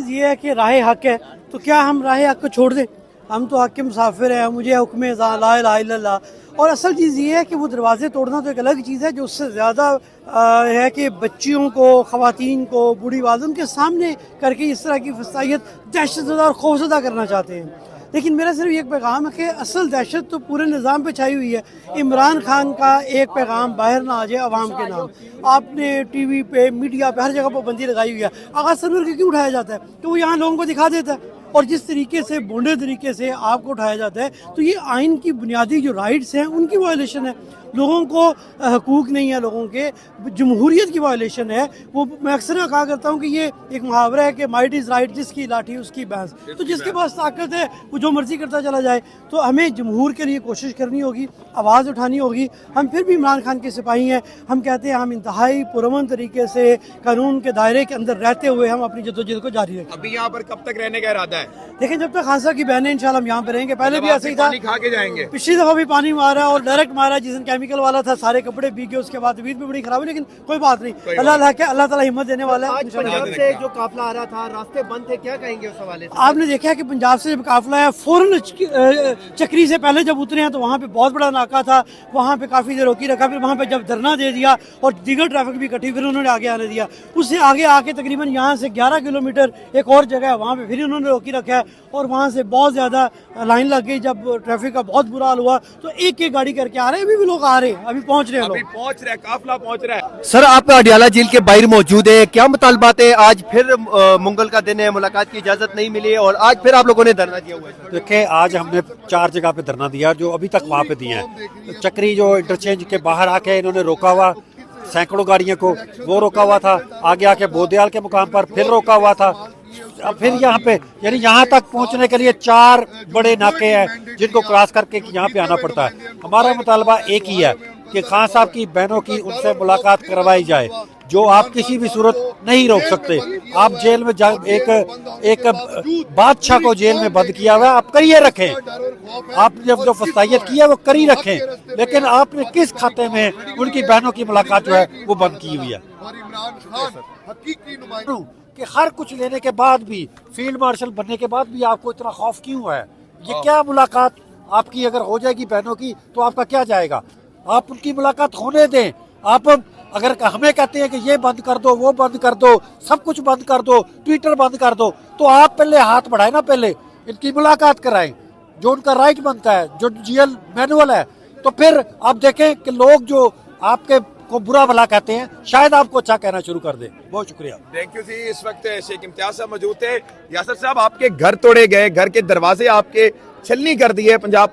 चीज़ ये है कि राह हक है, तो क्या हम राह हक को छोड़ दें? हम तो हक के मुसाफिर हैं, मुझे हुक्म ला इलाहा इल्लल्लाह। और असल चीज़ ये है कि वो दरवाजे तोड़ना तो एक अलग चीज़ है, जो उससे ज़्यादा है कि बच्चियों को, ख़वातीन को, बूढ़ी वालों के सामने करके इस तरह की फसाइयत दहशतज़दा और खौफज़दा करना चाहते हैं। लेकिन मेरा सिर्फ एक पैगाम है कि असल दहशत तो पूरे निज़ाम पे छाई हुई है। इमरान खान का एक पैगाम बाहर ना आ जाए अवाम के नाम। आपने टीवी पे, मीडिया पे, हर जगह पाबंदी लगाई हुई है। आगा सरवर को क्यों उठाया जाता है? तो वो यहाँ लोगों को दिखा देता है। और जिस तरीके से भोंडे तरीके से आपको उठाया जाता है, तो ये आइन की बुनियादी जो राइट्स हैं उनकी वायलेशन है। लोगों को हकूक़ नहीं है, लोगों के जमहूरियत की वायलेशन है। वो मैं अक्सर कहा करता हूँ कि ये एक मुहावरा है कि माइट इज़ राइट, जिसकी लाठी उसकी भैंस। तो जिसके पास ताकत है वो जो मर्जी करता चला जाए। तो हमें जमहूर के लिए कोशिश करनी होगी, आवाज़ उठानी होगी। हम फिर भी इमरान खान के सिपाही हैं। हम कहते हैं हम इंतहाई पुरअमन तरीके से कानून के दायरे के अंदर रहते हुए हम अपनी जद्दोजहद को जारी रखें। अभी यहाँ पर कब तक रहने का इरादा है? देखिए, जब तक खानसा की बहनें इंशाल्लाह हम यहाँ पे रहेंगे। पहले भी ऐसे ही था, पानी खा के जाएंगे। पिछली दफा भी पानी मारा और डायरेक्ट मारा, जिस दिन केमिकल वाला था, सारे कपड़े भीगे। उसके बाद तबीयत भी बड़ी खराब हुई, लेकिन कोई बात नहीं, अल्लाह ताला हिम्मत देने वाला है। आज पंजाब से जो काफिला आ रहा था, रास्ते बंद थे, क्या कहेंगे उस हवाले से? आपने देखा कि पंजाब से जब काफिला है, फौरन चक्री से पहले जब उतरे हैं तो वहाँ पे बहुत बड़ा नाका था, वहाँ पे काफी देर रोकी रखा। फिर वहाँ पे जब धरना दे दिया और दीगर ट्रैफिक भी इकट्ठी, फिर उन्होंने आगे आने दिया। उससे आगे आके तकरीबन यहाँ से 11 किलोमीटर एक और जगह है, वहाँ पे फिर उन्होंने रोकी रखा है। और वहाँ से बहुत ज्यादा लाइन लग गई। जब ट्रैफिक का बहुत बुरा हाल हुआ तो एक एक गाड़ी करके आ रहे हैं। अभी भी लोग आ रहे हैं, अभी पहुँच रहे हैं, अभी पहुंच रहा है, काफिला पहुंच रहा है। सर, आप अडियाला जेल के बाहर मौजूद है, क्या मुतालबात है? आज फिर मंगल का दिन है, मुलाकात की इजाजत नहीं मिली और आज फिर आप लोगों ने धरना दिया हुआ है। देखिए, आज हमने 4 जगह पे धरना दिया, जो अभी तक वहाँ पे दिए हैं। चक्री जो इंटरचेंज के बाहर आके इन्होंने रोका हुआ सैकड़ों गाड़ियों को, वो रोका हुआ था। आगे आके बोदेयाल के मुकाम पर फिर रोका हुआ था। अब फिर यहाँ पे, यानी यहाँ तक पहुँचने के लिए 4 बड़े नाके हैं जिनको क्रॉस करके यहाँ पे आना पड़ता है। हमारा मुतालबा एक ही है कि खान साहब की बहनों की उनसे मुलाकात करवाई जाए, जो आप किसी भी सूरत नहीं रोक सकते। आप जेल में एक बादशाह को जेल में बंद किया हुआ है, आप करिए रखें। आपने जब जो फसाइयत की है वो करी रखें, लेकिन आपने किस खाते में उनकी बहनों की मुलाकात जो है वो बंद की हुई है? कि हर कुछ लेने के बाद भी, फील्ड मार्शल बनने के बाद भी आपको इतना खौफ क्यों है? ये क्या मुलाकात आपकी अगर हो जाएगी बहनों की तो आपका क्या जाएगा? आप उनकी मुलाकात होने दें। आप अगर हमें कहते हैं कि ये बंद कर दो, वो बंद कर दो, सब कुछ बंद कर दो, ट्विटर बंद कर दो, तो आप पहले हाथ बढ़ाए ना, पहले इनकी मुलाकात कराएं, जो उनका राइट बनता है, जो जीएल मैनुअल है। तो फिर आप देखें कि लोग जो आपके को बुरा भला कहते हैं, शायद आपको अच्छा कहना शुरू कर दे। बहुत शुक्रिया। थैंक यू जी। इस वक्त शेख इम्तियाज साहब मौजूद थे। यासर साहब, आपके घर तोड़े गए, घर के दरवाजे आपके छलनी कर दिए पंजाब।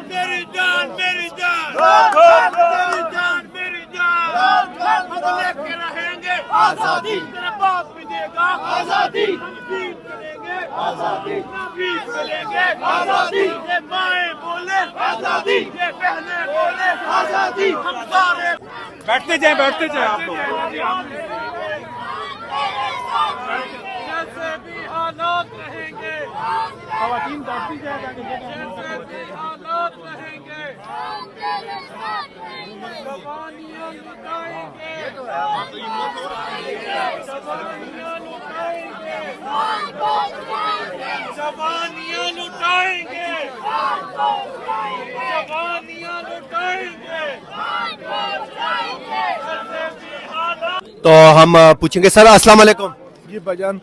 मेरी जान, मेरी जान, मेरी जान, मेरी जान, हम लेके रहेंगे आजादी। तेरा बाप भी देगा आजादी। हम जीत करेंगे आजादी, जीत करेंगे आजादी। ये माएं बोले आजादी, ये बहनें बोले आजादी। हम सारे बैठते जाए आप लोग। जैसे भी हालात रहेंगे, खवातीन बैठती जाए, जैसे भी हालात रहेंगे, जवानियां लुटाएंगे, जवानियां लुटाएंगे, जवानियां लुटाएंगे, जवानियां लुटाएंगे। तो हम पूछेंगे, सर अस्सलाम वालेकुम। जी भाईजान,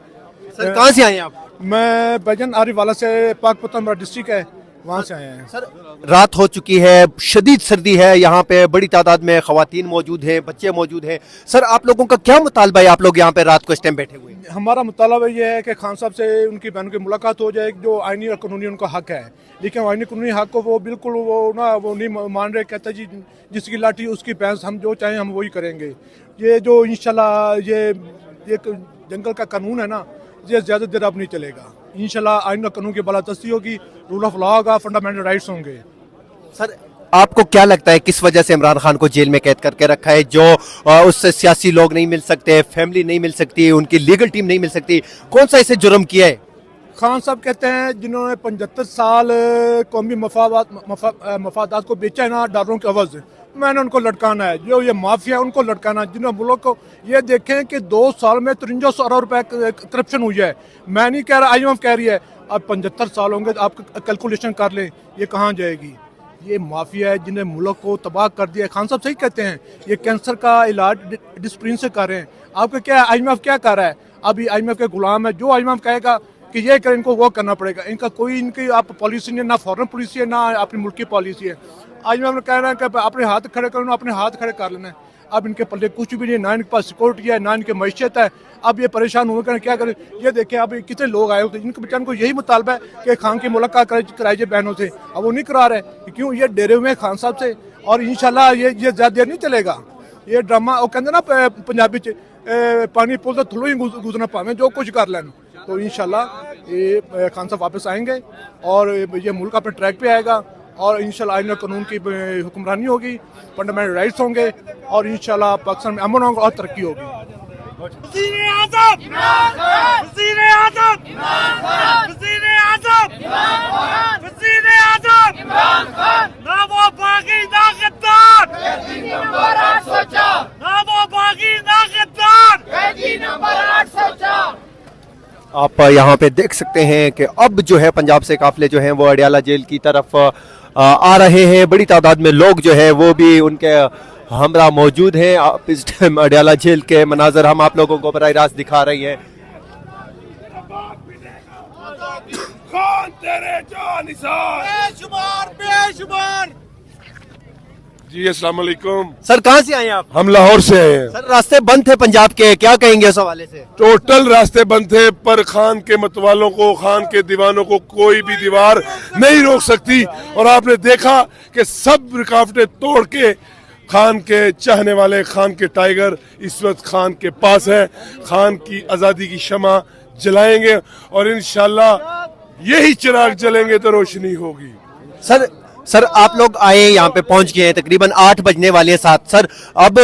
सर कहाँ से आए हैं आप? मैं भाईजान आरिफवाला से, पाक पतन डिस्ट्रिक्ट है, वहाँ से आए हैं। सर, रात हो चुकी है, शदीद सर्दी है, यहाँ पे बड़ी तादाद में खवातीन मौजूद हैं, बच्चे मौजूद हैं। सर, आप लोगों का क्या मुतालबा है? आप लोग यहाँ पे रात को इस टाइम बैठे हुए हैं। हमारा मुतालबा ये है कि खान साहब से उनकी बहनों की मुलाकात हो जाए, जो आईनी और कानूनी उनका हक है। लेकिन आईनी कानूनी हक को वो बिल्कुल वो नहीं मान रहे। कहते जी जिसकी लाठी उसकी भैंस, हम जो चाहें हम वही करेंगे। ये जो इंशाल्लाह ये जंगल का कानून है ना, ये ज़्यादा देर अब नहीं चलेगा। इंशाल्लाह आइन और कानून की बालादस्ती होगी, रूल ऑफ लॉ होगा, फंडामेंटल राइट्स होंगे। सर, आपको क्या लगता है किस वजह से इमरान खान को जेल में कैद करके रखा है? जो उससे सियासी लोग नहीं मिल सकते, फैमिली नहीं मिल सकती, उनकी लीगल टीम नहीं मिल सकती, कौन सा इसे जुर्म किया है? खान साहब कहते हैं जिन्होंने 75 साल कौमी मफादात को बेचा है ना डॉलरों के अवज, मैंने उनको लटकाना है। जो ये माफिया है उनको लटकाना है, जिन्होंने मुल्क को ये देखें कि 2 साल में 53 अरब रुपए करप्शन हुई है। मैं नहीं कह रहा, IMF कह रही है। अब 75 साल होंगे तो आप कैलकुलेशन कर लें ये कहाँ जाएगी। ये माफिया है जिन्हें मुल्क को तबाह कर दिया है। खान साहब सही कहते हैं, ये कैंसर का इलाज डिस्प्रिन से कर रहे हैं। आपको क्या है, IMF क्या कर रहा है? अभी IMF के गुलाम है। जो IMF कहेगा कि ये करें, इनको वो करना पड़ेगा। इनका कोई इनकी आप पॉलिसी नहीं है, ना फॉरेन पॉलिसी है, ना अपनी मुल्क की पॉलिसी है। IMF ने कह रहा है कि अपने हाथ खड़े करो, अपने हाथ खड़े कर लेना है। अब इनके पल्ले कुछ भी नहीं, ना इनके पास सिक्योरिटी है, ना इनकी मैशियत है। अब ये परेशान हुए करें, क्या करें? ये देखें अब कितने लोग आए होते हैं, इनके बेचारों को यही मुतालबा है कि खान की मुलाकात कराई जाए बहनों से। अब वो नहीं करा रहे, क्यों? ये डेरे हुए हैं खान साहब से, और इंशाल्लाह ये ज़्यादा देर नहीं चलेगा ये ड्रामा। वो कहते ना पंजाबी च पानी पुल तो थल्लों ही गुजरना पावे, जो कुछ कर लेना। तो इंशाल्लाह ये खान साहब वापस आएंगे और ये मुल्क अपने ट्रैक पे आएगा, और इंशाल्लाह आईन कानून की हुक्मरानी होगी, फंडामेंटल राइट्स होंगे, और इंशाल्लाह पाकिस्तान में अमन होगा और तरक्की होगी। वज़ीर आज़म वज़ीर आज़म वज़ीर आज़म वज़ीर आज़म ना वो बागी ना गद्दार, ना वो बागी ना गद्दार। आप यहाँ पे देख सकते हैं कि अब जो है पंजाब से काफिले जो हैं वो अडियाला जेल की तरफ आ रहे हैं। बड़ी तादाद में लोग जो है वो भी उनके हमरा मौजूद हैं। आप इस टाइम अडियाला जेल के मनाजर हम आप लोगों को बराह रास्त दिखा रही हैं। खान तेरे जानिसार बेशुमार बेशुमार। जी अस्सलाम वालेकुम। सर कहाँ से आए आप? हम लाहौर से आए हैं। सर रास्ते बंद थे पंजाब के, क्या कहेंगे इस हवाले से? टोटल रास्ते बंद थे, पर खान के मतवालों को, खान के दीवानों को कोई भी दीवार नहीं रोक सकती। और आपने देखा कि सब रुकावटें तोड़ के खान के चाहने वाले, खान के टाइगर इस वक्त खान के पास है। खान की आज़ादी की शमा जलाएंगे और इंशाल्लाह यही चिराग जलेंगे तो रोशनी होगी। सर आप लोग आए यहाँ पे पहुंच गए हैं, तकरीबन 8 बजने वाले हैं 7। सर अब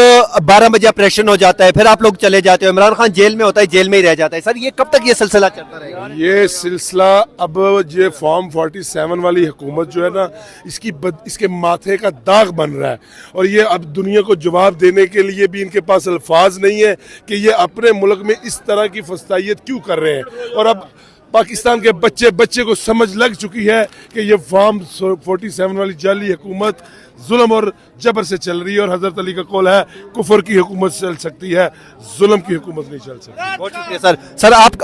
12 बजे ऑपरेशन हो जाता है, फिर आप लोग चले जाते हो। इमरान खान जेल में होता है, जेल में ही रह जाता है। सर ये कब तक ये सिलसिला चलता रहेगा? ये सिलसिला अब ये फॉर्म 47 वाली हुकूमत जो है ना, इसके माथे का दाग बन रहा है। और ये अब दुनिया को जवाब देने के लिए भी इनके पास अल्फाज नहीं है कि ये अपने मुल्क में इस तरह की फस्तायत क्यों कर रहे हैं। और अब पाकिस्तान के बच्चे को समझ लग चुकी है कि ये फॉर्म 47 वाली जाली हुकूमत जुल्म और जबर से चल रही है। और हजरत अली का कौल है, कुफर की हुकूमत चल सकती है, जुल्म की हुकूमत नहीं चल सकती। बहुत शुक्रिया सर। सर आप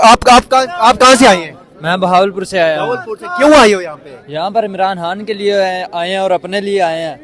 कहाँ से आए हैं? मैं बहावलपुर से आया हूँ। क्यों आए हो यहाँ पे? यहाँ पर इमरान खान के लिए आए हैं और अपने लिए आए हैं।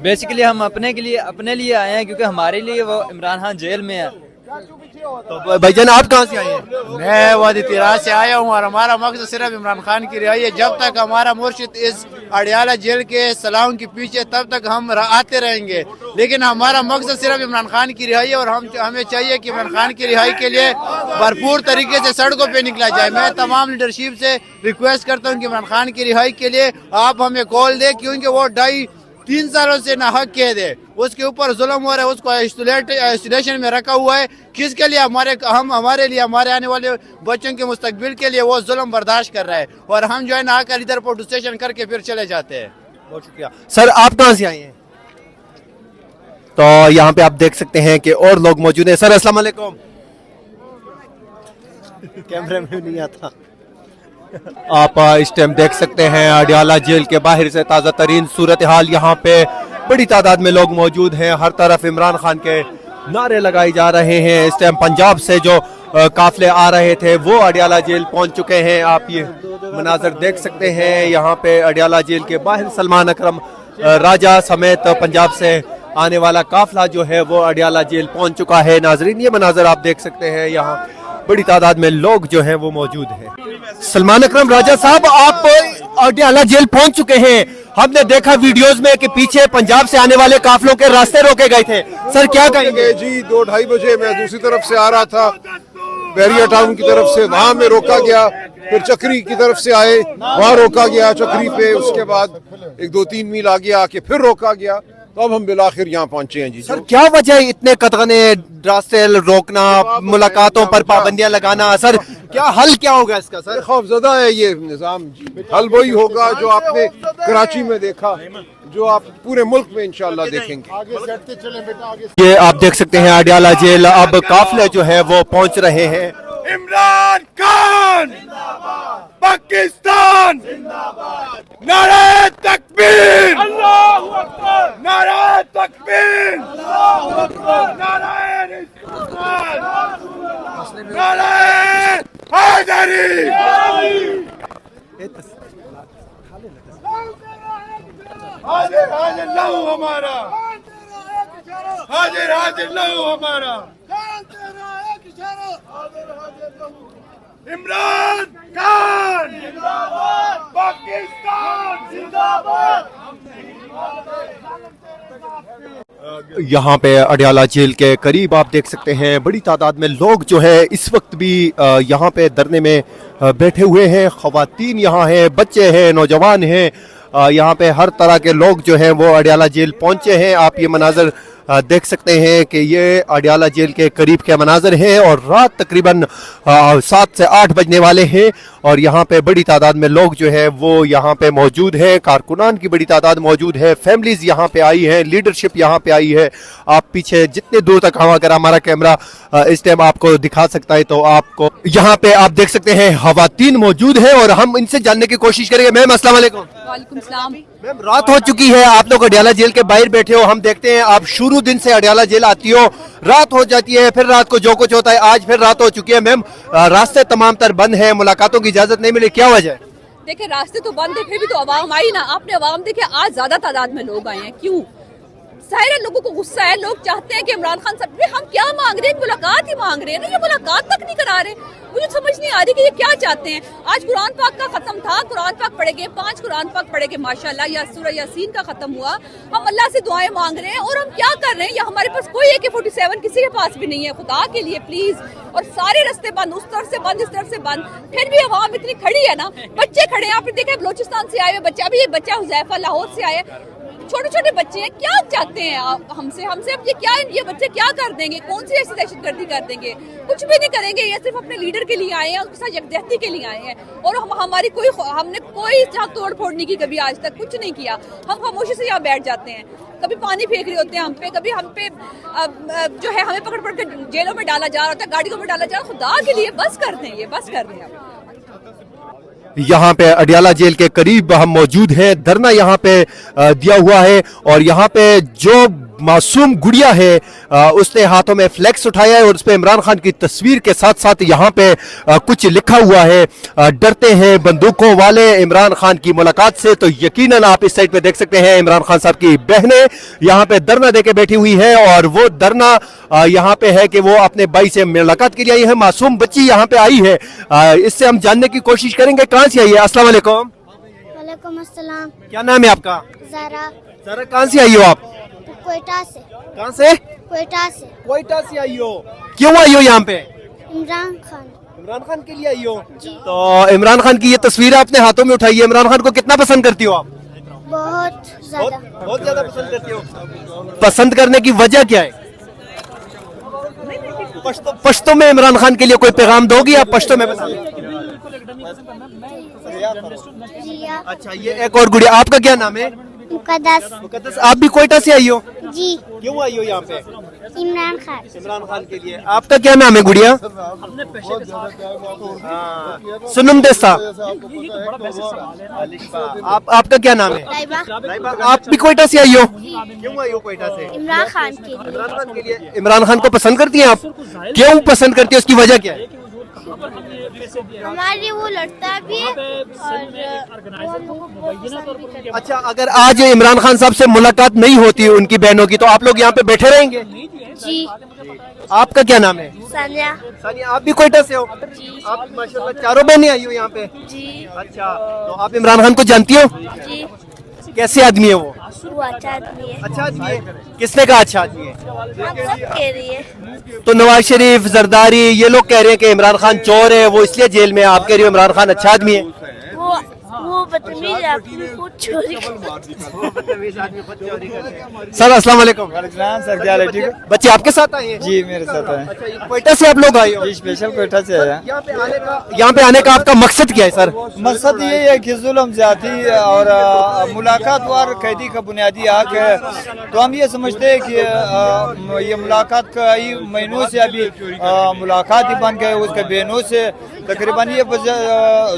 बेसिकली हम अपने लिए आए हैं, क्योंकि हमारे लिए वो इमरान खान जेल में है। तो भाईजान आप कहाँ से आए हैं? मैं वादी तिराज से आया हूँ और हमारा मकसद सिर्फ इमरान खान की रिहाई है। जब तक हमारा मुर्शिद इस अडियाला जेल के सलाम के पीछे, तब तक हम आते रहेंगे। लेकिन हमारा मकसद सिर्फ इमरान खान की रिहाई है, और हमें चाहिए कि इमरान खान की रिहाई के लिए भरपूर तरीके से सड़कों पे निकला जाए। मैं तमाम लीडरशिप से रिक्वेस्ट करता हूँ कि इमरान खान की रिहाई के लिए आप हमें कॉल दें, क्योंकि वो 2.5-3 सालों से नाहक कैद है, उसके ऊपर जुल्म हो रहा है, उसको आइसोलेशन में रखा हुआ है। किसके लिए? हमारे लिए, हमारे आने वाले बच्चों के मुस्तकबिल के लिए वो जुल्म बर्दाश्त कर रहा है। और हम जो है ना आकर इधर प्रोटेस्टेशन करके फिर चले जाते हैं। बहुत शुक्रिया। सर आप कहाँ से आए हैं? तो यहाँ पे आप देख सकते हैं कि और लोग मौजूद हैं। सर अस्सलाम वालेकुम। कैमरे में नहीं आता। आप इस टाइम देख सकते हैं अडियाला जेल के बाहर से ताज़ा तरीन सूरत हाल। यहाँ पे बड़ी तादाद में लोग मौजूद हैं, हर तरफ इमरान खान के नारे लगाए जा रहे हैं। इस टाइम पंजाब से जो काफिले आ रहे थे वो अडियाला जेल पहुंच चुके हैं। आप ये मनाजर देख सकते हैं। यहाँ पे अडियाला जेल के बाहर सलमान अकरम राजा समेत पंजाब से आने वाला काफिला जो है वो अडियाला जेल पहुंच चुका है। नाजरीन ये मनाजर आप देख सकते हैं, यहाँ बड़ी तादाद में लोग जो हैं वो मौजूद हैं। सलमान अकरम राजा साहब आप अडियाला जेल पहुंच चुके हैं। हमने देखा वीडियोस में कि पीछे पंजाब से आने वाले काफिलों के रास्ते रोके गए थे। सर क्या कहेंगे? जी 2-2:30 बजे मैं दूसरी तरफ से आ रहा था, बैरिया टाउन की तरफ से, वहां में रोका गया। फिर चक्री की तरफ से आए, वहाँ रोका गया चक्री पे, उसके बाद 1-2-3 मील आगे आके फिर रोका गया, तो अब हम बिलाखिर यहाँ पहुंचे हैं जी। सर क्या वजह है इतने कतरने रास्ते रोकना, मुलाकातों पर पाबंदियां लगाना? सर क्या हल क्या होगा इसका? सर खौफजदा है ये निज़ाम, हल वही होगा जो आपने कराची में देखा, जो आप पूरे मुल्क में इंशाल्लाह देखेंगे। ये आप देख सकते हैं अडियाला जेल, अब काफिले जो है वो पहुंच रहे हैं। इमरान खान पाकिस्तान नारे तकबीर, अल्लाहू अकबर, नारे तकबीर, अल्लाहू अकबर, नारे रिसालत, नारे हैदरी। हाजिर हाजिर लहू हमारा, हाजिर हाजिर लहू हमारा, इमरान खान जिंदाबाद, पाकिस्तान जिंदाबाद। यहाँ पे अडियाला जेल के करीब आप देख सकते हैं बड़ी तादाद में लोग जो है इस वक्त भी यहाँ पे धरने में बैठे हुए हैं। खवातीन यहाँ हैं, बच्चे हैं, नौजवान हैं, यहाँ पे हर तरह के लोग जो हैं वो अडियाला जेल पहुंचे हैं। आप ये मनाजर देख सकते हैं कि ये अडियाला जेल के करीब के मनाजर हैं और रात तकरीबन 7 से 8 बजने वाले हैं और यहाँ पे बड़ी तादाद में लोग जो है वो यहाँ पे मौजूद है। कारकुनान की बड़ी तादाद मौजूद है, फैमिलीज यहाँ पे आई है, लीडरशिप यहाँ पे आई है। आप पीछे जितने दूर तक हम, अगर हमारा कैमरा इस टाइम आपको दिखा सकता है तो आपको यहाँ पे आप देख सकते हैं खवातीन मौजूद है और हम इनसे जानने की कोशिश करेंगे। मैम अस्सलाम वालेकुम। वालेकुम सलाम। मैम रात हो चुकी है, आप लोग अडियाला जेल के बाहर बैठे हो, हम देखते हैं आप शुरू दिन से अडियाला जेल आती हो, रात हो जाती है, फिर रात को जो कुछ होता है, आज फिर रात हो चुकी है। मैम रास्ते तमाम तर बंद है, मुलाकातों की इजाजत नहीं मिली, क्या वजह है? देखिए रास्ते तो बंद है, फिर भी तो आवाम आई ना। आपने आवाम देखे आज ज्यादा तादाद में लोग आए हैं, क्यों? सारे लोगों को गुस्सा है, लोग चाहते हैं कि इमरान खान साहब, हम क्या मांग रहे हैं? मुलाकात ही मांग रहे हैं ना, ये मुलाकात तक नहीं करा रहे। मुझे समझ नहीं आ रही कि ये क्या चाहते हैं। आज कुरान पाक का खत्म था, कुरान पाक पढ़े गए, 5 कुरान पाक पढ़े गए माशाल्लाह, या सूरह यासीन का खत्म हुआ, हम अल्लाह से दुआएं मांग रहे हैं और हम क्या कर रहे हैं? या हमारे पास कोई AK-47 किसी के पास भी नहीं है, खुदा के लिए प्लीज। और सारे रास्ते बंद, उस तरफ से बंद, इस तरफ से बंद, फिर भी आवाम इतनी खड़ी है ना। बच्चे खड़े हैं, आपने देखा बलोचिस्तान से आए हुए बच्चे, अभी ये बच्चा हुजैफा लाहौर से आए, छोटे छोटे बच्चे हैं। क्या चाहते हैं आप हमसे? अब ये बच्चे क्या कर देंगे? कौन सी ऐसी दहशतगर्दी कर देंगे? कुछ भी नहीं करेंगे। ये सिर्फ अपने लीडर के लिए आए हैं, उसके साथ यकजहती के लिए आए हैं और हमने कोई जहाँ तोड़ फोड़ नहीं की कभी, आज तक कुछ नहीं किया। हम खामोशी से यहाँ बैठ जाते हैं, कभी पानी फेंक रहे होते हैं हम पे, कभी हम पे जो है हमें पकड़ के जेलों में डाला जा रहा होता है, गाड़ियों में डाला जा रहा है। खुदा के लिए बस कर दें, ये बस कर दें। यहाँ पे अडियाला जेल के करीब हम मौजूद हैं, धरना यहाँ पे दिया हुआ है और यहाँ पे जो मासूम गुड़िया है उसने हाथों में फ्लैक्स उठाया है और उस पे इमरान खान की तस्वीर के साथ साथ यहाँ पे कुछ लिखा हुआ है, डरते हैं बंदूकों वाले इमरान खान की मुलाकात से। तो यकीनन आप इस साइड पे देख सकते हैं इमरान खान साहब की बहनें यहाँ पे धरना देके बैठी हुई है और वो धरना यहाँ पे है कि वो अपने भाई से मुलाकात के लिए आई है। मासूम बच्ची यहाँ पे आई है, इससे हम जानने की कोशिश करेंगे कहाँ से आई है। अस्सलाम वालेकुम। वालेकुम अस्सलाम। क्या नाम है आपका? ज़रा। ज़रा कहाँ से आई हो आप? कोयटा से। कहाँ से? कोयटा से। कोयटा से आई हो, क्यों आई हो यहाँ पे? इमरान खान। इमरान खान के लिए आई हो जी। तो इमरान खान की ये तस्वीर आपने हाथों में उठाई है, इमरान खान को कितना पसंद करती हो आप? बहुत ज्यादा। बहुत ज्यादा पसंद करती हो। पसंद करने की वजह क्या है? पश्तो में इमरान खान के लिए कोई पैगाम दोगी आप पश्तो में? अच्छा, ये एक और गुड़िया, आपका क्या नाम है? मुकद्दस। मुकद्दस, आप भी कोयटा से आई हो? जी। क्यों आई हो यहाँ पे? इमरान खान। इमरान खान के लिए। आपका क्या नाम है गुड़िया? सुनम देसा। आपका क्या नाम है? लाइबा। आप भी कोयटा से आई हो? क्यों आई हो कोयटा से? इमरान खान के लिए। इमरान खान के लिए। इमरान खान को पसंद करती हैं आप? क्यों पसंद करती है, उसकी वजह क्या है? हमारे वो लड़ता भी है और अच्छा, अगर आज इमरान खान साहब से मुलाकात नहीं होती उनकी बहनों की तो आप लोग यहाँ पे बैठे रहेंगे? जी। आपका क्या नाम है? सानिया। सानिया, आप भी कोयटा से हो? जी। आप माशाल्लाह चारों बहनें आई हो यहाँ पे? जी। अच्छा, तो आप इमरान खान को जानती हो? जी। कैसे आदमी है वो? वो अच्छा आदमी है। अच्छा आदमी है। किसने कहा अच्छा आदमी है? हम सब कह रही है। तो नवाज शरीफ, जरदारी, ये लोग कह रहे हैं कि इमरान खान चोर है, वो इसलिए जेल में है। आप कह रही हो इमरान खान अच्छा आदमी है? वो बदतमीज आदमी खुद चोरी सर अस्सलाम वालेकुम। सर क्या हाल है? ठीक है। बच्चे आपके साथ आए हैं? जी मेरे साथ है। अच्छा, ये क्वेटा से आप लोग आए हो? जी स्पेशल कोयटा से आया। यहाँ पे आने का आपका मकसद क्या है सर? मकसद ये है कि जुल्म ज्यादती और मुलाकात और कैदी का बुनियादी हक है। तो हम ये समझते हैं कि ये मुलाकात कई महीनों से अभी मुलाकात ही बन गए, उसके बहनों से तकरीबन ये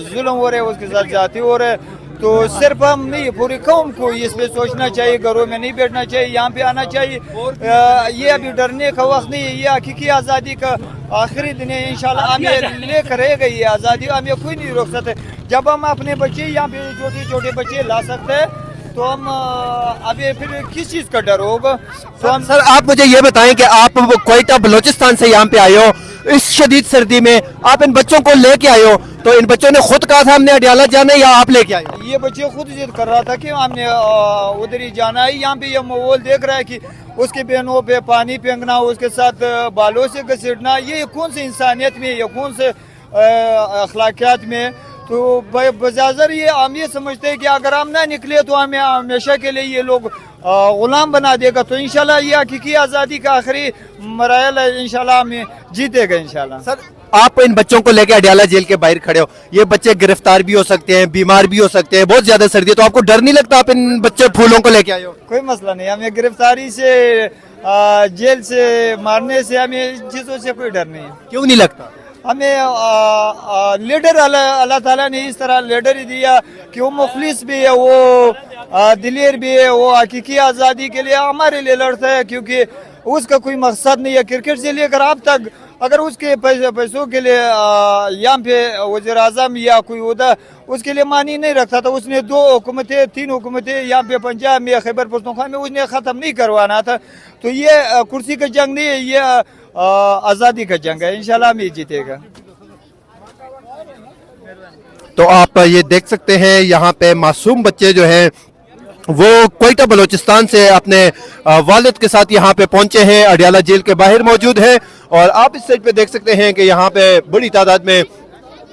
जुल्म हो रहे, उसके साथ ज्यादती हो रहे। तो सिर्फ हम नहीं, पूरी कौम को इस पे सोचना चाहिए, घरों में नहीं बैठना चाहिए, यहाँ पे आना चाहिए। ये अभी डरने का वक्त नहीं है, ये हकीकी आज़ादी का आखिरी दिन है। इंशाल्लाह हमें लेकर रहेगा ये आज़ादी, हमें कोई नहीं रोक सकते। जब हम अपने बच्चे यहाँ पे छोटे छोटे बच्चे ला सकते हैं तो हम अभी फिर किस चीज़ का डर होगा? तो हम सर आप मुझे ये बताएं कि आप क्वेटा बलोचिस्तान से यहाँ पे आए हो, इस शदीद सर्दी में आप इन बच्चों को लेके आए हो, तो इन बच्चों ने खुद कहा था हमने अडियाला जाना है या आप लेके आए? ये बच्चे खुद जिद कर रहा था कि हमने उधर ही जाना है। यहाँ पे ये माहौल देख रहा है कि उसके बहनों पे पानी फेंकना, उसके साथ बालों से घसीटना, ये कौन से इंसानियत में, ये कौन से अखलाकियात में? तो बजाजर ये हम ये समझते हैं कि अगर हम ना निकले तो हमें हमेशा के लिए ये लोग गुलाम बना देगा। तो इंशाल्लाह ये हकीकी आज़ादी का आखिरी मराहल है, इंशाल्लाह हमें जीतेगा इंशाल्लाह। सर आप इन बच्चों को लेके अडियाला जेल के बाहर खड़े हो, ये बच्चे गिरफ्तार भी हो सकते हैं, बीमार भी हो सकते हैं, बहुत ज्यादा सर्दी है, तो आपको डर नहीं लगता आप इन बच्चे फूलों को लेके आए हो? कोई मसला नहीं, हमें गिरफ्तारी से जेल से मारने से हमें चीजों से कोई डर नहीं है। क्यों नहीं लगता? हमें लीडर अल्लाह ताला ने इस तरह लीडर ही दिया कि वो मुखलिस भी है, वो दिलेर भी है, वो हकीकी आज़ादी के लिए हमारे लिए लड़ता है। क्योंकि उसका कोई मकसद नहीं है क्रिकेट से लेकर अब तक, अगर उसके पैसों के लिए यहाँ पे वज़ीर आज़म या कोई उदा उसके लिए मानी नहीं रखता था। उसने 2 हुकूमतें 3 हुकूमतें यहाँ पे पंजाब में, खैबर पख्तूनख्वा में उसने ख़त्म नहीं करवाना था। तो ये कुर्सी का जंग नहीं है, ये आज़ादी का जंग है। इंशाल्लाह हम ये जीतेगा। तो आप ये देख सकते हैं यहाँ पे मासूम बच्चे जो हैं वो क्वेटा बलोचिस्तान से अपने वालिद के साथ यहाँ पे पहुंचे हैं, अडियाला जेल के बाहर मौजूद हैं। और आप इस साइड पे देख सकते हैं कि यहाँ पे बड़ी तादाद में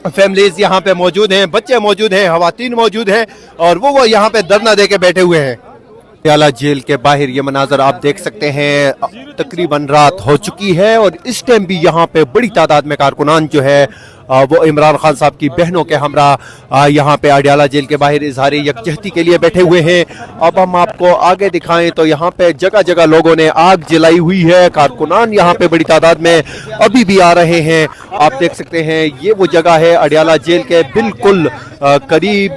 फैमिलीज यहाँ पे मौजूद हैं, बच्चे मौजूद हैं, खवातीन मौजूद हैं और वो यहाँ पे धरना दे के बैठे हुए हैं। अडियाला जेल के बाहर ये मनाजर आप देख सकते हैं, तकरीबन रात हो चुकी है और इस टाइम भी यहाँ पे बड़ी तादाद में कारकुनान जो है वो इमरान खान साहब की बहनों के हमरा यहाँ पे अडियाला जेल के बाहर इजहार यकजहती के लिए बैठे हुए हैं। अब हम आपको आगे दिखाएं तो यहाँ पे जगह जगह लोगों ने आग जलाई हुई है, कारकुनान यहाँ पे बड़ी तादाद में अभी भी आ रहे हैं। आप देख सकते हैं ये वो जगह है अडियाला जेल के बिल्कुल करीब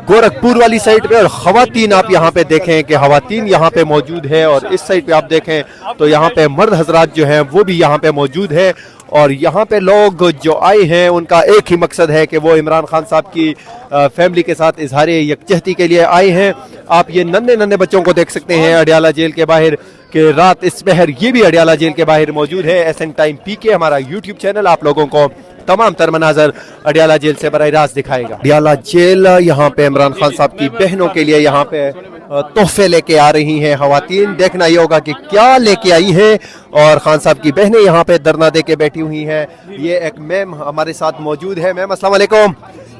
गोरखपुर वाली साइड पे, और खवातीन आप यहाँ पे देखें कि खवातीन यहाँ पे मौजूद है और इस साइड पे आप देखें तो यहाँ पे मर्द हजरात जो हैं वो भी यहाँ पे मौजूद है। और यहाँ पे लोग जो आए हैं उनका एक ही मकसद है कि वो इमरान खान साहब की फैमिली के साथ इजहार यकजहती के लिए आए हैं। आप ये नन्हे नन्हे बच्चों को देख सकते हैं अडियाला जेल के बाहर कि रात इस पहर ये भी अडियाला जेल के बाहर मौजूद है। एसएन टाइम पीके हमारा यूट्यूब चैनल आप लोगों को तमाम तर मनाजर अडियाला जेल से बराह रास्त दिखाएगा। अडियाला जेल यहाँ पे इमरान खान साहब की बहनों के लिए यहाँ पे तोहफे लेके आ रही हैं खवातीन। देखना ये होगा कि क्या लेके आई हैं। और खान साहब की बहनें यहाँ पे धरना दे के बैठी हुई हैं। ये एक मैम हमारे साथ मौजूद है। मैम अस्सलाम वालेकुम,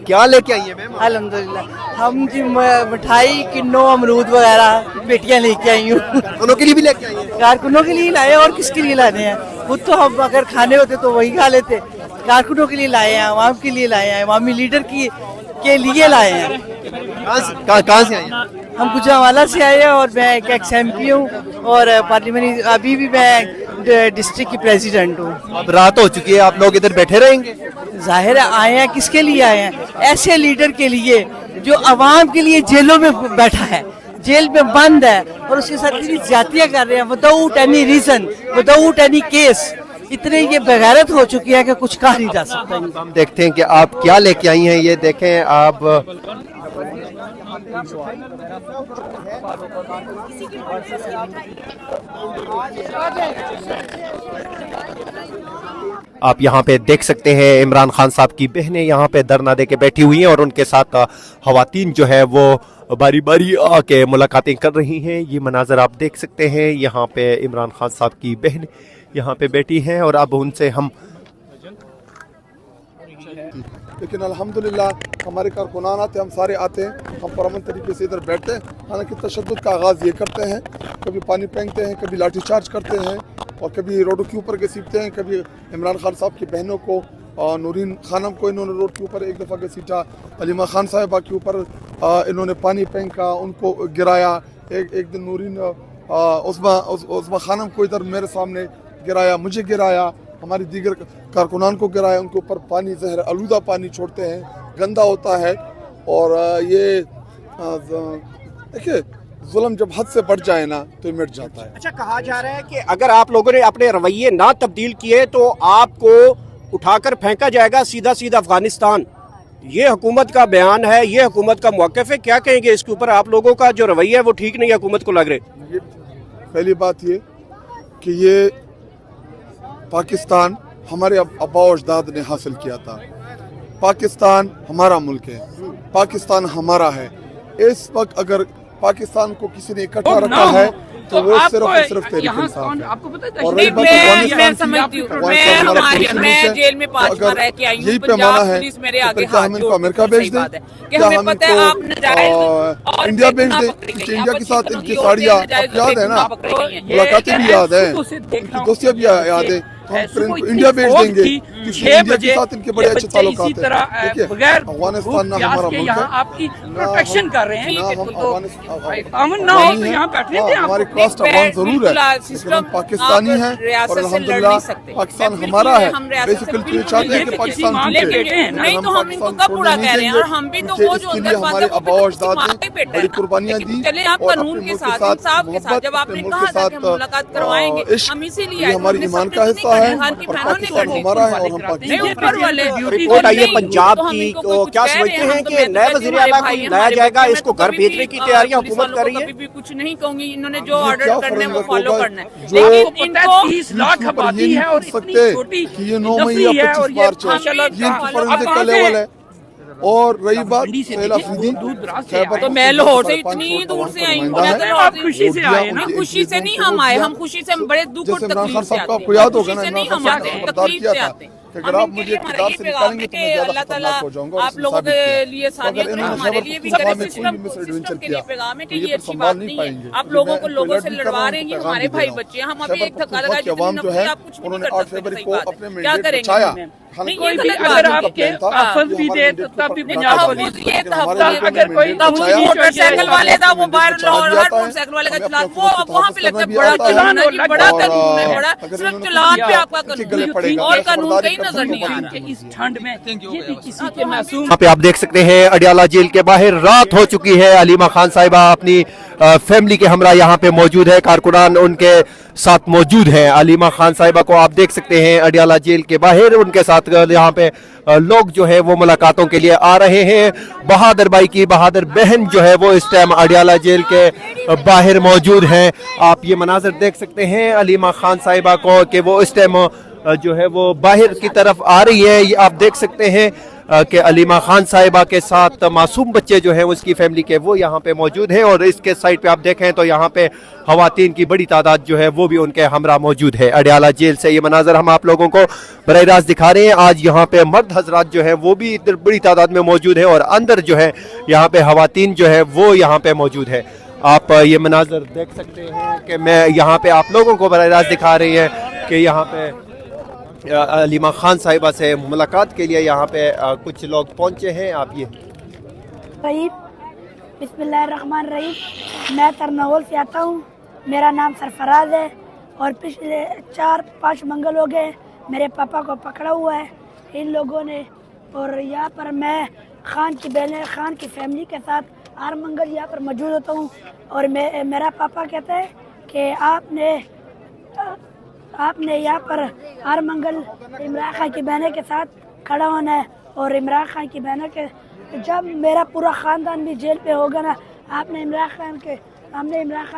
क्या लेके आई है मैम? अल्हम्दुलिल्लाह हम जी मिठाई, किन्नो, अमरूद वगैरह बेटियां लेके आई हूँ। उनों के लिए भी लेके आई हैं? कारकुनों के लिए लाए और किसके लिए लाने हैं? खुद तो हम अगर खाने होते तो वही खा लेते। कारकुनों के लिए लाए हैं, आवाम के लिए लाए हैं, अवामी लीडर के लिए लाए हैं। कहाँ से आई हैं? हम गुजरांवाला से आए हैं और मैं एक ex-MP हूँ और पार्लियामेंट अभी भी मैं डिस्ट्रिक्ट की प्रेसिडेंट हूँ। अब रात हो चुकी है, आप लोग इधर बैठे रहेंगे? जाहिर है आए हैं, किसके लिए आए हैं? ऐसे लीडर के लिए जो अवाम के लिए जेलों में बैठा है, जेल में बंद है और उसके साथ इतनी ज्यादतियां कर रहे हैं without any reason, without any case. इतने ये बेगैरत हो चुकी है कि कुछ कहा नहीं जा सकता। हम देखते हैं कि आप क्या लेके आई हैं। ये देखें आप आप यहाँ पे देख सकते हैं इमरान खान साहब की बहनें यहाँ पे धरना दे के बैठी हुई हैं और उनके साथ खवातीन जो है वो बारी बारी आके मुलाकातें कर रही हैं। ये मनाजर आप देख सकते हैं, यहाँ पे इमरान खान साहब की बहन यहाँ पे बैठी हैं और अब उनसे हम लेकिन अल्हम्दुलिल्लाह हमारे कारकुनान आते, हम सारे आते हैं, हम पुरअमन तरीके से इधर बैठते हैं। हालांकि तशद्दुद का आगाज़ ये करते हैं, कभी पानी फेंकते हैं, कभी लाठी चार्ज करते हैं और कभी रोडों के ऊपर घसीटते हैं। कभी इमरान खान साहब की बहनों को और नूरीन खानम को इन्होंने रोड के ऊपर एक दफ़ा घसीटा, अलीमा खान साहिबा के ऊपर इन्होंने पानी फेंका, उनको गिराया। एक दिन नूरीन उस्मा खानम को इधर मेरे सामने गिराया, मुझे गिराया, हमारी दीगर कारकुनान को गिराया। उनके ऊपर पानी जहर आलूदा पानी छोड़ते हैं, गंदा होता है। और ये देखिए जुल्म जब हद से बढ़ जाए ना तो मिट जाता है। अच्छा, कहा जा रहा है कि अगर आप लोगों ने अपने रवैये ना तब्दील किए तो आपको उठाकर फेंका जाएगा सीधा सीधा अफगानिस्तान। ये हुकूमत का बयान है, ये हुकूमत का मौक़िफ़ है, क्या कहेंगे इसके ऊपर? आप लोगों का जो रवैया है वो ठीक नहीं है, हुकूमत को लग रहे। पहली बात ये कि ये पाकिस्तान हमारे अब्बा और अजदाद ने हासिल किया था। पाकिस्तान हमारा मुल्क है, पाकिस्तान हमारा है। इस वक्त अगर पाकिस्तान को किसी ने इकट्ठा रखा है तो वो सिर्फ और सिर्फ तहरीक इंसाफ है। और रही बात अगर यही पैमाना है तो क्या हम इनको अमेरिका भेज दें, क्या हम इनको इंडिया भेज दें? इंडिया के साथ इनकी साड़ियाँ याद है ना, मुलाकातें भी याद है, इनकी दोस्तियाँ भी याद है, तो हम फिर इनको इंडिया भेज देंगे क्योंकि इंडिया के साथ इनके बड़े अच्छे ताल्लुकात हैं। देखिए अफगानिस्तान ना हमारा मुल्क है, आपकी प्रोटेक्शन कर रहे हैं, हमारी कास्ट अफगान जरूर है लेकिन हम पाकिस्तानी हैं और अल्हम्दुलिल्लाह पाकिस्तान हमारा है। बेसिकली ये चाहते हैं कि पाकिस्तान नहीं तो हम इनको कब पूरा कह रहे हैं? और हम भी तो वो जो इसके लिए हमारे अब्बा और अजदाद ने बड़ी कुर्बानियां दी और कानून के साथ इंसाफ के साथ जब आपने कहा था कि हम मुलाकात करवाएंगे, हम इसीलिए हमारी ईमान का हिस्सा है और पाकिस्तान हमारा है और हम पाकिस्तान। रिपोर्ट आई है पंजाब की, तो क्या समझते हैं कि नए वज़ीर आला को लाया जाएगा, इसको घर भेजने की तैयारियां हुकूमत कर रही है? भी कुछ नहीं कहूंगी, इन्होंने जो ऑर्डर करने वो फॉलो करना है। लेकिन इनको 30 लाख आबादी है और इतनी छोटी ये 9 मई या 25 मार्च है, ये इनकी फॉरेंसिक का लेवल है। और रही बात तो मैं लाहौर से इतनी दूर से आई हूँ, आप खुशी से आए ना? खुशी से नहीं हम आए, हम खुशी से बड़े दुख और तकलीफ से आते हैं। आपको याद होगा ना, नहीं हम आते हैं, तकलीफ से आते हैं। अगर आप मुझे इक़्तिदार से निकालेंगे तो मैं ज़्यादा खतरनाक हो जाऊंगा। आप लोगों के लिए सानियत है, हमारे लिए भी सिस्टम के लिए पैगाम है कि ये अच्छी बात नहीं है। आप लोगों को लोगों से लड़वा रहे हैं, ये हमारे भाई बच्चे हैं। हम अभी एक थका लगा आप कुछ नहीं कर सकते, क्या करेंगे? कोई भी अगर आपके आफत भी दे तो तब भी पंजाब अगर कोई मोटरसाइकिल वाले था वो बाहर मोटरसाइकिल वाले का चलान वो वहाँ पे लगता है बड़ा चलान है, बड़ा कानून है, बड़ा सिर्फ चलान पे आपका कानून और कानून कहीं नजर नहीं आ रहा। इस ठंड में ये भी किसी के मासूम। यहाँ पे आप देख सकते हैं अडियाला जेल के बाहर रात हो चुकी है। अलीमा खान साहिबा अपनी फैमिली के हमरा यहाँ पे मौजूद है, कारकुनान उनके साथ मौजूद हैं। अलीमा खान साहिबा को आप देख सकते हैं अडियाला जेल के बाहर, उनके साथ यहाँ पे लोग जो है वो मुलाकातों के लिए आ रहे हैं। बहादुर भाई की बहादुर बहन जो है वो इस टाइम अडियाला जेल के बाहर मौजूद हैं। आप ये मनाजर देख सकते हैं अलीमा खान साहिबा को कि वो इस टाइम जो है वो बाहर की तरफ आ रही है। ये आप देख सकते हैं कि अलीमा खान साहिबा के साथ मासूम बच्चे जो हैं उसकी फैमिली के वो यहाँ पे मौजूद हैं और इसके साइड पे आप देखें तो यहाँ पे खवातीन की बड़ी तादाद जो है वो भी उनके हमरा मौजूद है। अडियाला जेल से ये मनाजर हम आप लोगों को बराह रास्त दिखा रहे हैं। आज यहाँ पे मर्द हजरात जो है वो भी इधर बड़ी तादाद में मौजूद है और अंदर जो है यहाँ पे खवातीन जो है वो यहाँ पे मौजूद है। आप ये मनाजर देख सकते हैं कि मैं यहाँ पे आप लोगों को बराह रास्त दिखा रही है कि यहाँ पे अलीमा खान साहिबा से मुलाकात के लिए यहाँ पे कुछ लोग पहुँचे हैं। आप ये बिस्मिल्लाहिर्रहमानिर्रहीम, मैं तरनौल से आता हूँ, मेरा नाम सरफराज है और पिछले 4-5 मंगल हो गए मेरे पापा को पकड़ा हुआ है इन लोगों ने। और यहाँ पर मैं खान की बहन खान की फैमिली के साथ हर मंगल यहाँ पर मौजूद होता हूँ। और मेरा पापा कहता है कि आपने यहाँ पर हर मंगल इमरान खान की बहनों के साथ खड़ा होना है। और इमरान खान की बहनों के जब मेरा पूरा ख़ानदान भी जेल पे होगा ना, आपने इमरान खान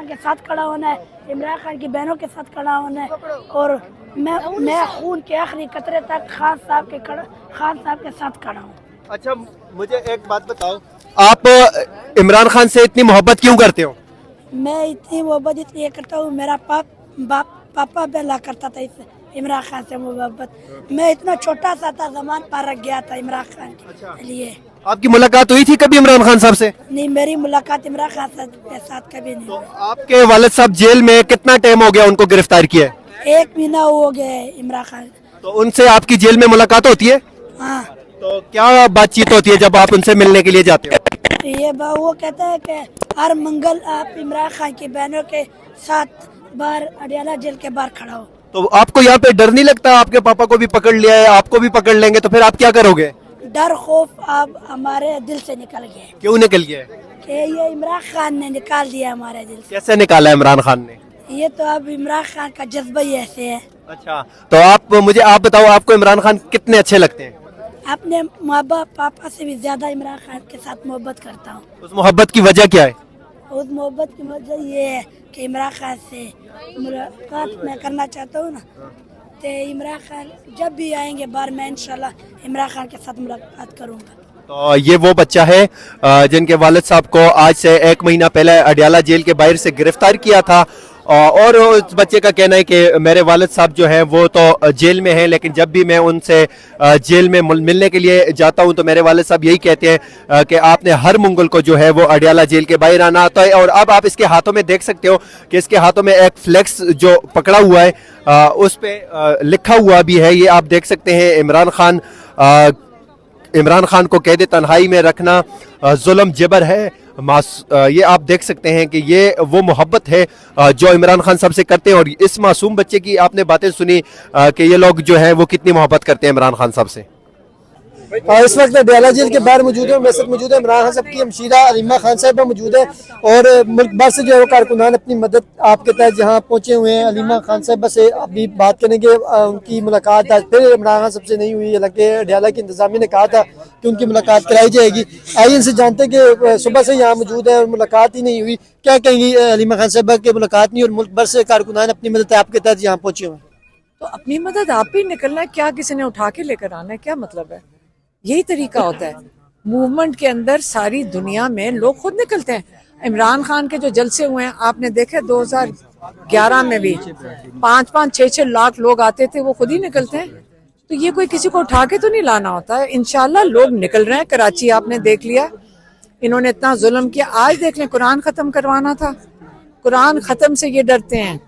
के साथ खड़ा होना है, इमरान खान की बहनों के साथ खड़ा होना है। और मैं खून के आखिरी कतरे तक खान साहब के साथ खड़ा हूँ। अच्छा, मुझे एक बात बताओ, आप इमरान खान से इतनी मोहब्बत क्यों करते हो? मैं इतनी मोहब्बत इसलिए करता हूँ, मेरा पापा पहला करता था इससे इमरान खान से मोहब्बत। मैं इतना छोटा सा था, जमान पर रख गया था इमरान खान के लिए। आपकी मुलाकात हुई थी कभी इमरान खान साहब से? नहीं, मेरी मुलाकात इमरान खान के साथ कभी नहीं। आपके वालिद साहब जेल में कितना टाइम हो गया उनको गिरफ्तार किया? 1 महीना हो गया है इमरान खान। तो उनसे आपकी जेल में मुलाकात होती है? हाँ। तो क्या बातचीत होती है जब आप उनसे मिलने के लिए जाते हो? ये वो कहता है कि हर मंगल आप इमरान खान की बहनों के साथ बाहर अडियाला जेल के बाहर खड़ा हो। तो आपको यहाँ पे डर नहीं लगता? आपके पापा को भी पकड़ लिया है, आपको भी पकड़ लेंगे, तो फिर आप क्या करोगे? डर खौफ अब हमारे दिल से निकल गया। क्यों निकल गया? कि ये इमरान खान ने निकाल दिया हमारे दिल से। कैसे निकाला है इमरान खान ने? ये तो अब इमरान खान का जज्बा ही ऐसे है। अच्छा, तो आप बताओ, आपको इमरान खान कितने अच्छे लगते हैं? अपने माँ बाप पापा से भी ज्यादा इमरान खान के साथ मोहब्बत करता हूँ। उस मोहब्बत की वजह क्या है? उस मोहब्बत की वजह ये है कि इमरान खान से मुलाकात मैं करना चाहता हूँ ना, तो इमरान खान जब भी आएंगे बाहर, मैं इंशाल्लाह इमरान खान के साथ मुलाकात करूँगा। तो ये वो बच्चा है जिनके वालिद साहब को आज से 1 महीना पहले अडियाला जेल के बाहर से गिरफ्तार किया था, और उस बच्चे का कहना है कि मेरे वालिद साहब जो हैं वो तो जेल में हैं, लेकिन जब भी मैं उनसे जेल में मिलने के लिए जाता हूं तो मेरे वालिद साहब यही कहते हैं कि आपने हर मंगल को जो है वो अडियाला जेल के बाहर आना आता है। और अब आप इसके हाथों में देख सकते हो कि इसके हाथों में एक फ्लेक्स जो पकड़ा हुआ है, उस पे लिखा हुआ भी है, ये आप देख सकते हैं, इमरान खान को कैद तन्हाई में रखना जुल्म जबर है। ये आप देख सकते हैं कि ये वो मोहब्बत है जो इमरान खान साहब से करते हैं। और इस मासूम बच्चे की आपने बातें सुनी कि ये लोग जो है वो कितनी मोहब्बत करते हैं इमरान खान साहब से। इस वक्त अडियाला जेल के बाहर मौजूद है, मेरे साथ मौजूद है इमरान खान साहब की हमशीरा अलीमा खान साहब मौजूद है, और मुल्क भर से जो है वो कारकुनान अपनी मदद आपके तहत यहाँ पहुँचे हुए हैं। अलीमा खान साहब से अभी बात करेंगे, उनकी मुलाकात आज फिर इमरान खान साहब से नहीं हुई, हालांकि अडियाला की इंतजामिया ने कहा था कि उनकी मुलाकात कराई जाएगी। आइए इनसे जानते हैं कि सुबह से यहाँ मौजूद है और मुलाकात ही नहीं हुई, क्या कहेंगी अलीमा खान साहब की मुलाकात नहीं और मुल्क भर से कारकुनान अपनी मदद आपके तहत यहाँ पहुँचे हुए हैं? तो अपनी मदद आप ही निकलना है, क्या किसी ने उठा के लेकर आना है? क्या मतलब है? यही तरीका होता है मूवमेंट के अंदर। सारी दुनिया में लोग खुद निकलते हैं। इमरान खान के जो जलसे हुए हैं आपने देखे, 2011 में भी 5-5, 6-6 लाख लोग आते थे, वो खुद ही निकलते हैं। तो ये कोई किसी को उठा के तो नहीं लाना होता है। इंशाल्लाह लोग निकल रहे हैं। कराची आपने देख लिया, इन्होंने इतना जुल्म किया। आज देख लें, कुरान खत्म करवाना था, कुरान खत्म से ये डरते हैं।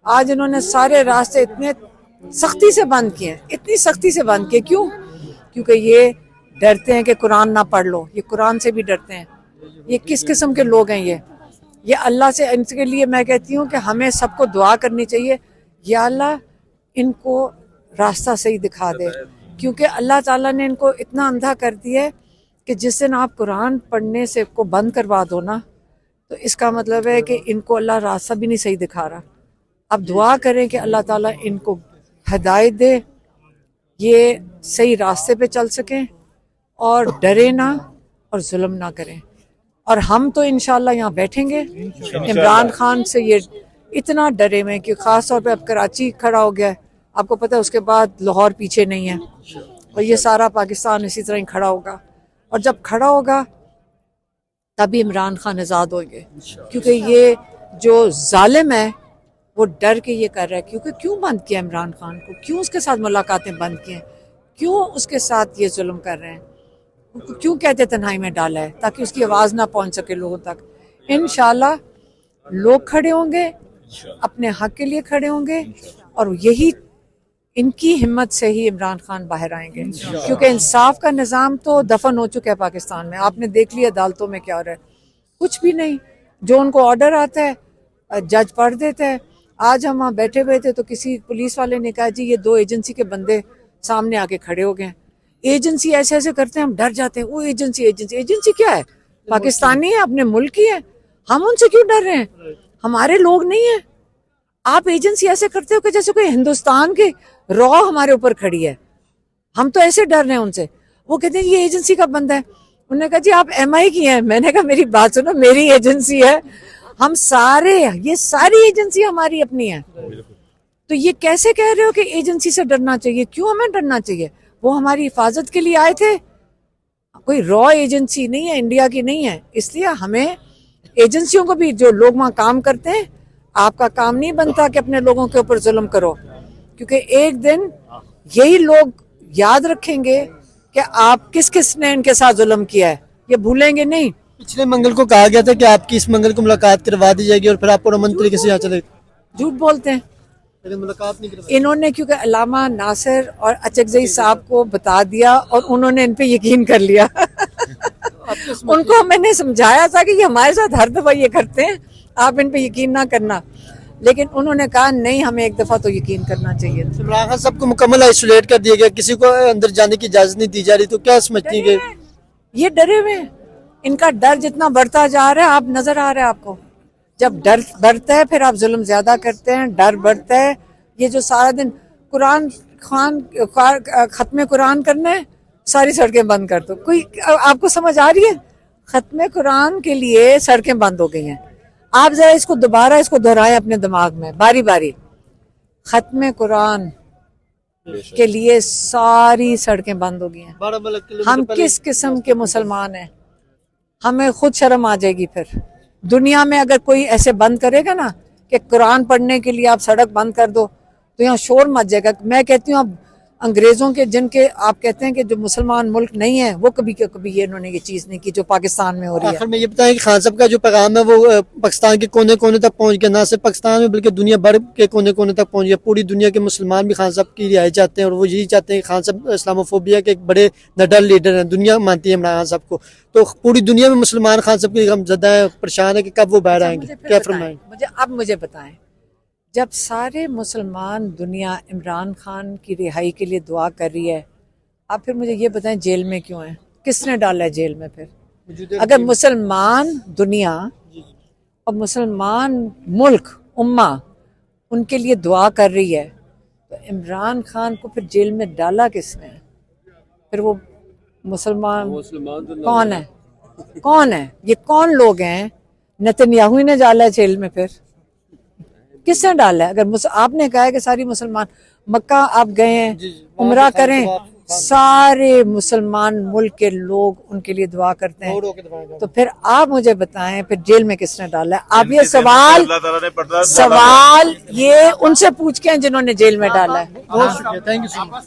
आज इन्होंने सारे रास्ते इतने सख्ती से बंद किए, इतनी सख्ती से बंद किए। क्यों? क्योंकि ये डरते हैं कि कुरान ना पढ़ लो। ये कुरान से भी डरते हैं। ये किस किस्म के लोग हैं? ये अल्लाह से, इनके लिए मैं कहती हूँ कि हमें सबको दुआ करनी चाहिए, या अल्लाह इनको रास्ता सही दिखा दे, क्योंकि अल्लाह ताला ने इनको इतना अंधा कर दिया है कि जिस दिन आप कुरान पढ़ने से को बंद करवा दो ना, तो इसका मतलब है कि इनको अल्लाह रास्ता भी नहीं सही दिखा रहा। अब दुआ करें कि अल्लाह ताला इनको हिदायत दे, ये सही रास्ते पे चल सकें और डरे ना और जुल्म ना करें। और हम तो इंशाल्लाह यहाँ बैठेंगे। इमरान खान से ये इतना डरे में कि ख़ास तौर पे अब कराची खड़ा हो गया है, आपको पता है, उसके बाद लाहौर पीछे नहीं है, और ये सारा पाकिस्तान इसी तरह ही खड़ा होगा। और जब खड़ा होगा तभी इमरान खान आज़ाद होंगे, क्योंकि ये जो जालिम है वो डर के ये कर रहा है। क्योंकि क्यों बंद किया इमरान खान को? क्यों उसके साथ मुलाकातें बंद की हैं? क्यों उसके साथ ये जुल्म कर रहे हैं? क्यों कहते तन्हाई में डाला है? ताकि उसकी आवाज़ ना पहुंच सके लोगों तक। इंशाल्लाह लोग खड़े होंगे, अपने हक के लिए खड़े होंगे, और यही इनकी हिम्मत से ही इमरान खान बाहर आएंगे। क्योंकि इंसाफ का निज़ाम तो दफन हो चुका है पाकिस्तान में। आपने देख लिया अदालतों में क्या हो रहा है, कुछ भी नहीं। जो उनको ऑर्डर आता है जज पढ़ देता है। आज हम वहाँ बैठे हुए थे तो किसी पुलिस वाले ने कहा, जी ये 2 एजेंसी के बंदे सामने आके खड़े हो गए। एजेंसी ऐसे ऐसे करते हैं, हम डर जाते हैं। वो एजेंसी क्या है? पाकिस्तानी है, अपने मुल्क की है। हम उनसे क्यों डर रहे हैं? हमारे लोग नहीं है। आप एजेंसी ऐसे करते हो कि जैसे कोई हिंदुस्तान की रॉ हमारे ऊपर खड़ी है। हम तो ऐसे डर रहे हैं उनसे। वो कहते हैं ये एजेंसी का बंदा है। उन्होंने कहा जी आप MI की हैं। मैंने कहा मेरी बात सुनो, मेरी एजेंसी है। हम सारे, ये सारी एजेंसी हमारी अपनी है। तो ये कैसे कह रहे हो कि एजेंसी से डरना चाहिए? क्यों हमें डरना चाहिए? वो हमारी हिफाजत के लिए आए थे। कोई रॉ एजेंसी नहीं है, इंडिया की नहीं है। इसलिए हमें एजेंसियों को भी, जो लोग वहाँ काम करते हैं, आपका काम नहीं बनता कि अपने लोगों के ऊपर जुल्म करो, क्योंकि एक दिन यही लोग याद रखेंगे कि आप किस किस ने इनके साथ जुल्म किया है, ये भूलेंगे नहीं। पिछले मंगल को कहा गया था कि आपकी इस मंगल को मुलाकात करवा दी जाएगी और फिर आप पुरअमन तरीके से यहाँ चले। झूठ बोलते हैं, मुलाकात नहीं करवाई इन्होंने, क्योंकि अल्लामा नासिर और अचकजई साहब को बता दिया और उन्होंने इन पे यकीन कर लिया। उनको मैंने समझाया था कि ये हमारे साथ हर दफा ये करते हैं, आप इन पे यकीन ना करना, लेकिन उन्होंने कहा नहीं, हमें एक दफा तो यकीन करना चाहिए। इमरान खान सबको मुकम्मल आइसोलेट कर दिया गया, किसी को अंदर जाने की इजाजत नहीं दी जा रही, तो क्या समझती है? ये डरे हुए हैं, इनका डर जितना बढ़ता जा रहा है, आप नजर आ रहा है आपको। जब डर बढ़ता है फिर आप जुल्म ज्यादा करते हैं, डर बढ़ता है। ये जो सारा दिन खत्म कुरान करना है, सारी सड़कें बंद कर दो। कोई आपको समझ आ रही है? खत्म कुरान के लिए सड़कें बंद हो गई हैं। आप जरा इसको दोबारा इसको दोहराएं अपने दिमाग में बारी बारी। खत्म कुरान के लिए सारी सड़कें बंद हो गई हैं। हम किस किस्म के मुसलमान हैं? हमें खुद शर्म आ जाएगी फिर। दुनिया में अगर कोई ऐसे बंद करेगा ना कि कुरान पढ़ने के लिए आप सड़क बंद कर दो, तो यहाँ शोर मच जाएगा। मैं कहती हूँ अब अंग्रेजों के, जिनके आप कहते हैं कि जो मुसलमान मुल्क नहीं है, वो कभी ये इन्होंने ये चीज नहीं की जो पाकिस्तान में हो रही है। आखिर में ये बताएं कि खान साहब का जो पैगाम है वो पाकिस्तान के कोने कोने तक पहुंच गया, ना सिर्फ पाकिस्तान में बल्कि दुनिया भर के कोने कोने तक पहुंच गया। पूरी दुनिया के मुसलमान भी खान साहब की रिहाई चाहते हैं और वो यही चाहते हैं कि खान साहब इस्लामोफोबिया के एक बड़े निडर लीडर हैं, दुनिया मानती है इमरान खान साहब को। तो पूरी दुनिया में मुसलमान खान साहब की गमज़दा है, परेशान है कि कब वो बाहर आएंगे, क्या फरमाएं? मुझे बताएं, जब सारे मुसलमान दुनिया इमरान खान की रिहाई के लिए दुआ कर रही है, आप फिर मुझे ये बताएं जेल में क्यों है? किसने डाला है जेल में? फिर अगर मुसलमान दुनिया और मुसलमान मुल्क उम्मा उनके लिए दुआ कर रही है, तो इमरान खान को फिर जेल में डाला किसने? फिर वो मुसलमान कौन है? कौन है ये? कौन लोग हैं? नेतन्याहू ने डाला है जेल में। फिर किसने डाला है? अगर आपने कहा है कि सारी मुसलमान, मक्का आप गए हैं, उम्रा करें, सारे मुसलमान मुल्क के लोग उनके लिए दुआ करते हैं, तो फिर आप मुझे बताएं फिर जेल में किसने डाला है? आप ये सवाल ये उनसे पूछ के हैं जिन्होंने जेल में डाला है। बहुत शुक्रिया, थैंक यू सो मच।